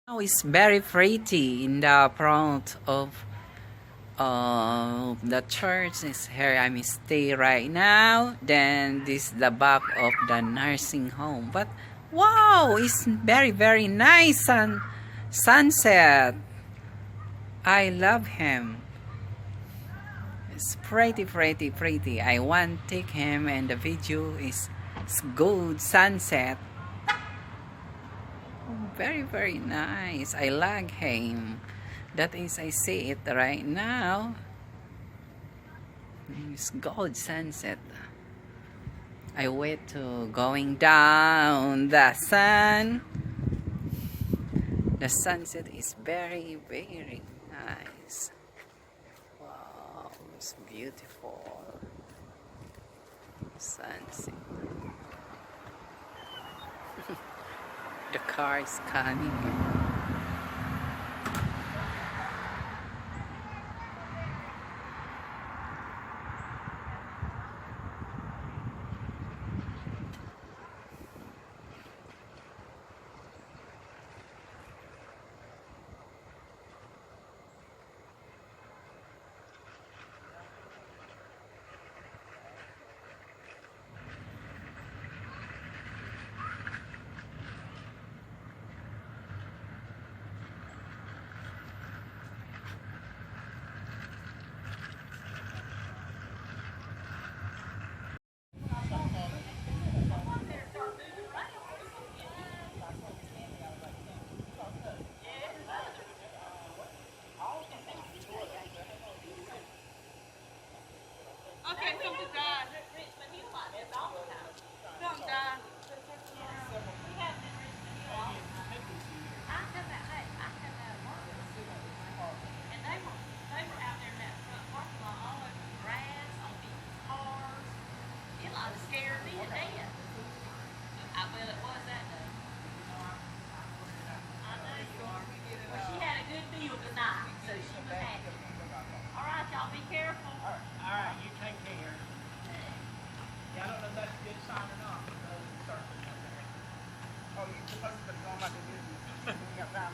Now it's very pretty in the front of the church is here. I'm stay right now. Then this is the back of the nursing home. But wow, it's very nice sunset. I love him. It's pretty. I want to take him and the video is good sunset. Very nice. I like him. That is, I see it right now. It's gold sunset. I wait to going down the sun. The sunset is very nice. Wow, it's beautiful. Sunset. The car is coming. Okay, come to God. Come, God. Scared me to death. Well, it was that day. I know you are. Well, she had a good deal tonight, so she was happy. All right, y'all be careful. All right, you take care. Yeah, I don't know if that's a good sign or not. Oh, you're supposed to put it on like a business. We got time.